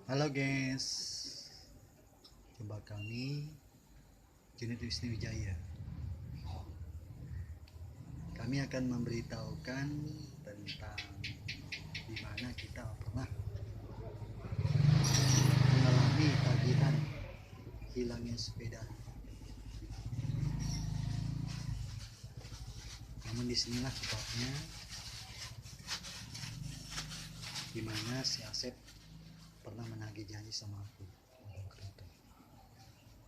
Halo guys, jumpa kami Unit Wisnu Wijaya. Kami akan memberitahukan tentang di mana kita pernah mengalami tagihan hilangnya sepeda. Namun disinilah tepatnya di mana si Asep pernah menagih janji sama aku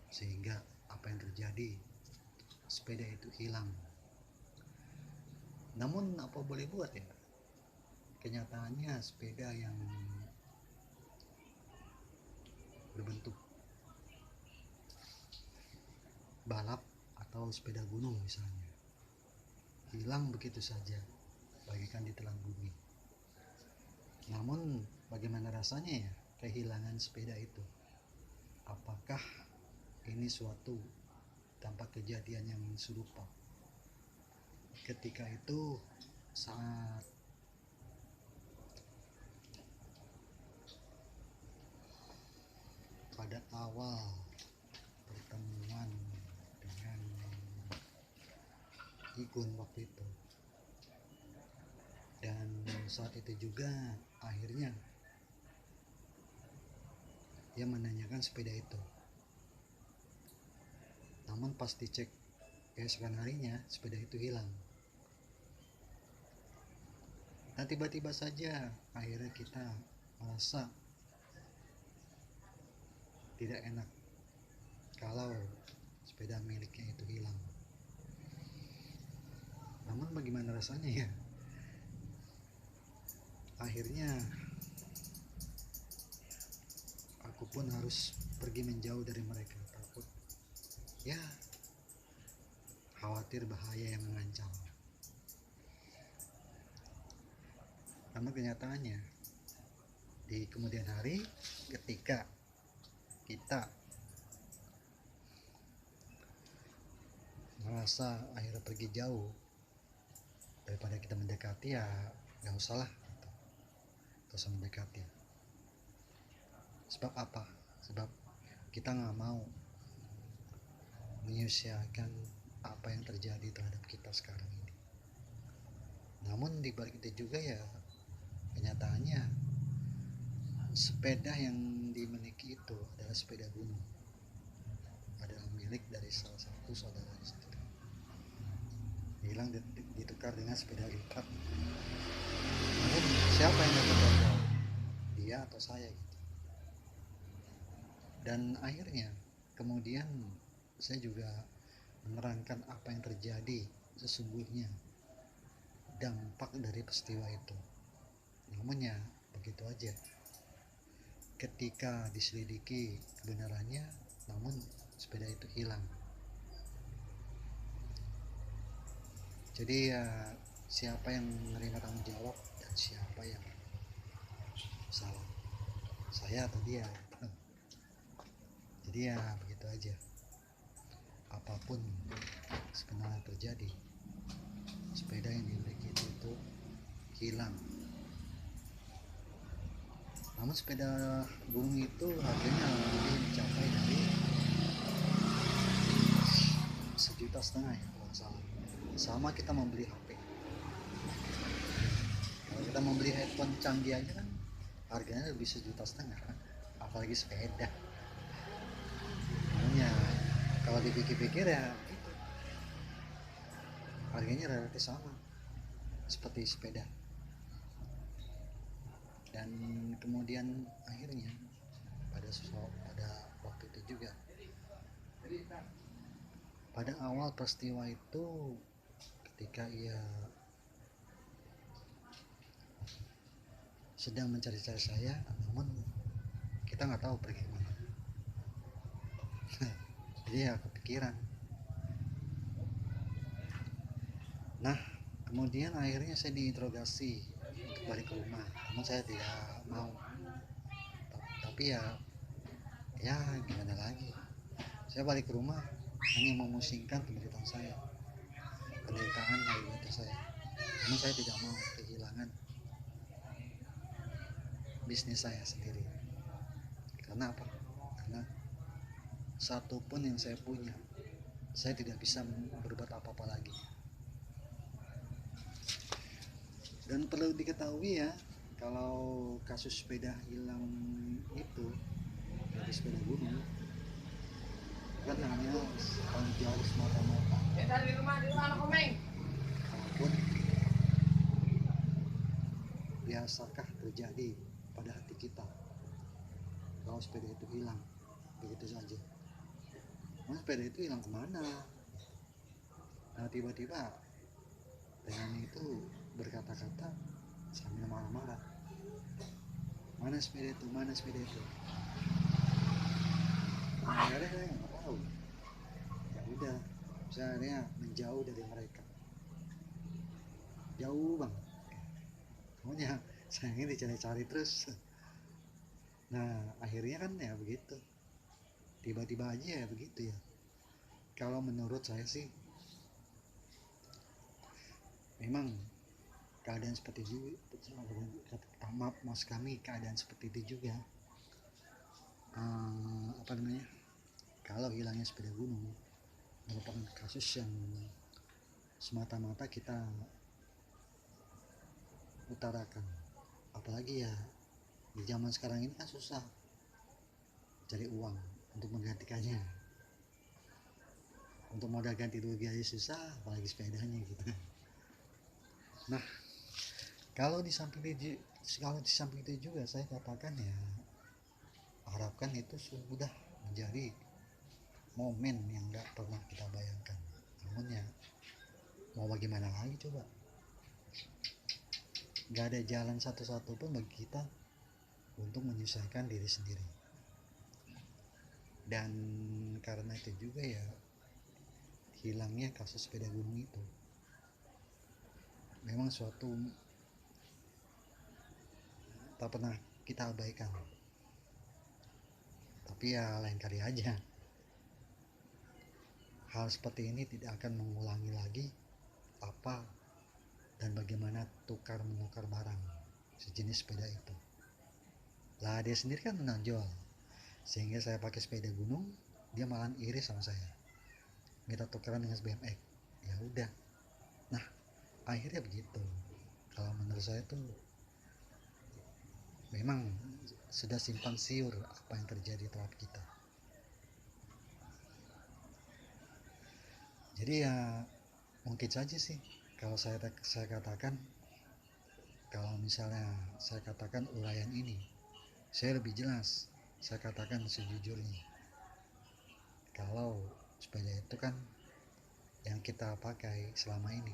sehingga apa yang terjadi, sepeda itu hilang. Namun apa boleh buat ya, kenyataannya sepeda yang berbentuk balap atau sepeda gunung misalnya hilang begitu saja bagaikan ditelan bumi. Namun bagaimana rasanya ya kehilangan sepeda itu? Apakah ini suatu tampak kejadian yang serupa? Ketika itu saat pada awal pertemuan dengan Igun waktu itu, dan saat itu juga akhirnya dia menanyakan sepeda itu. Namun pas dicek keesokan harinya sepeda itu hilang. Dan tiba-tiba saja akhirnya kita merasa tidak enak kalau sepeda miliknya itu hilang. Namun bagaimana rasanya ya? Akhirnya aku pun harus pergi menjauh dari mereka, takut ya khawatir bahaya yang mengancam. Namun kenyataannya di kemudian hari ketika kita merasa akhirnya pergi jauh, daripada kita mendekati ya gak usah lah, gak usah mendekati. Sebab apa? Sebab kita gak mau menyusiakan apa yang terjadi terhadap kita sekarang ini. Namun dibalik itu juga ya kenyataannya sepeda yang dimiliki itu adalah sepeda gunung, adalah milik dari salah satu saudara di situ. Hilang ditukar dengan sepeda lipat. Namun siapa yang dapat jawab? Dia atau saya gitu. Dan akhirnya kemudian saya juga menerangkan apa yang terjadi sesungguhnya, dampak dari peristiwa itu. Namun ya begitu aja, ketika diselidiki kebenarannya, namun sepeda itu hilang. Jadi ya siapa yang menerima tanggung jawab dan siapa yang salah, saya atau dia? Jadi ya begitu aja, apapun sebenarnya terjadi, sepeda yang dimiliki itu hilang. Namun sepeda gunung itu harganya lebih mencapai dari 1,5 juta ya kalau salah. Sama kita membeli HP, kalau kita membeli handphone canggih aja kan harganya lebih 1,5 juta, apalagi sepeda. Namanya kalau dipikir-pikir ya gitu, harganya relatif sama seperti sepeda. Dan kemudian akhirnya pada waktu itu juga, pada awal peristiwa itu, ketika ia sedang mencari-cari saya, namun kita nggak tahu pergi kemana. Jadi ya kepikiran. Nah kemudian akhirnya saya diinterogasi untuk balik ke rumah, namun saya tidak mau. Tapi ya gimana lagi, saya balik ke rumah hanya memusingkan penderitaan saya, penderitaan ayah saya. Namun saya tidak mau kehilangan bisnis saya sendiri. Karena apa? Karena satupun yang saya punya, saya tidak bisa berbuat apa-apa lagi. Dan perlu diketahui ya, kalau kasus sepeda hilang itu dari sepeda gunung kan hanya tanggung jawab semata-mata. Walaupun biasakah terjadi pada hati kita kalau sepeda itu hilang begitu saja? Mas, sepeda itu hilang kemana? Nah, tiba-tiba dengan itu berkata-kata sambil marah-marah, mana sepeda itu, mana sepeda itu. Nah, akhirnya saya nggak tahu. Ya udah, saya akhirnya menjauh dari mereka, jauh banget. Pokoknya saya ingin dicari-cari terus. Nah, akhirnya kan ya begitu, tiba-tiba aja ya begitu ya. Kalau menurut saya sih memang keadaan seperti itu, maaf mas kami, keadaan seperti itu juga. Apa namanya, kalau hilangnya sepeda gunung merupakan kasus yang semata-mata kita utarakan. Apalagi ya di zaman sekarang ini kan susah cari uang untuk menggantikannya. Untuk modal ganti rugi aja susah, apalagi sepedanya gitu. Nah, kalau di samping itu juga saya katakan ya, harapkan itu sudah menjadi momen yang nggak pernah kita bayangkan. Namun ya mau bagaimana lagi coba, nggak ada jalan satu-satu pun bagi kita untuk menyelesaikan diri sendiri. Dan karena itu juga ya, hilangnya kasus sepeda gunung itu memang suatu tak pernah kita abaikan. Tapi ya lain kali aja, hal seperti ini tidak akan mengulangi lagi apa dan bagaimana tukar menukar barang sejenis sepeda itu. Lah dia sendiri kan menonjol, sehingga saya pakai sepeda gunung, dia malah iri sama saya, minta tukeran dengan BMX. Ya udah, nah akhirnya begitu. Kalau menurut saya tuh memang sudah simpang siur apa yang terjadi terhadap kita. Jadi ya mungkin saja sih kalau saya katakan, kalau misalnya saya katakan uraian ini, saya lebih jelas, saya katakan sejujurnya, kalau sepeda itu kan yang kita pakai selama ini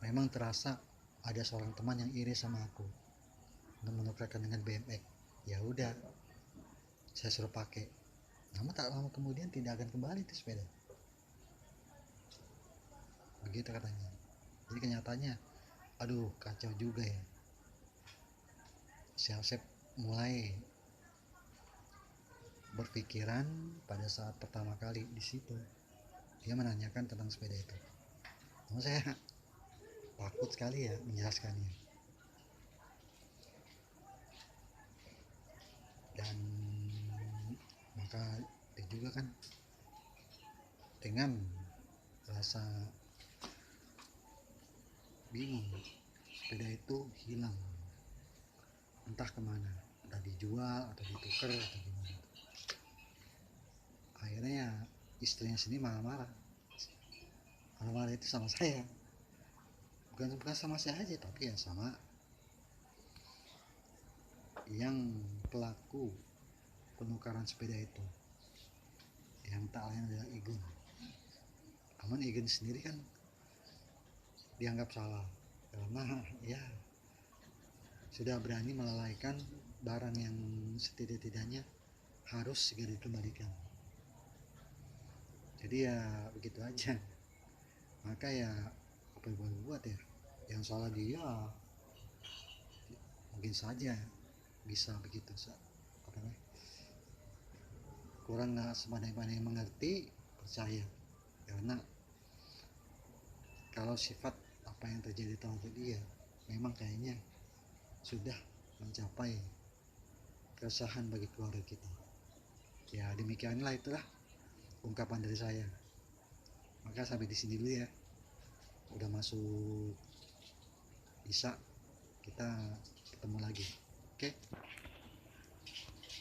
memang terasa ada seorang teman yang iri sama aku untuk menukarkan dengan BMX. Ya udah, saya suruh pakai. Namun tak lama kemudian tidak akan kembali itu sepeda. Begitu katanya. Jadi kenyataannya, aduh kacau juga ya. Si Asep mulai berpikiran pada saat pertama kali di situ. Dia menanyakan tentang sepeda itu. Namun saya takut sekali ya menjelaskannya. Dan maka itu juga kan dengan rasa bingung, sepeda itu hilang, entah kemana, entah dijual atau ditukar atau gimana. Akhirnya ya istrinya sini marah-marah itu sama saya, bukan sama saya aja, tapi ya sama yang pelaku penukaran sepeda itu, yang tak lain adalah Igun. Namun Igun sendiri kan dianggap salah karena ya sudah berani melalaikan barang yang setidak-tidaknya harus segera dikembalikan. Jadi ya begitu aja. Maka ya apa yang boleh buat ya, yang salah dia mungkin saja bisa begitu, apa namanya, kurang nggak sepandai-pandai mengerti, percaya. Karena kalau sifat apa yang terjadi terhadap dia memang kayaknya sudah mencapai keresahan bagi keluarga kita. Ya demikianlah, itulah ungkapan dari saya. Maka sampai di sini dulu ya. Udah masuk Isya, kita ketemu lagi. Oke.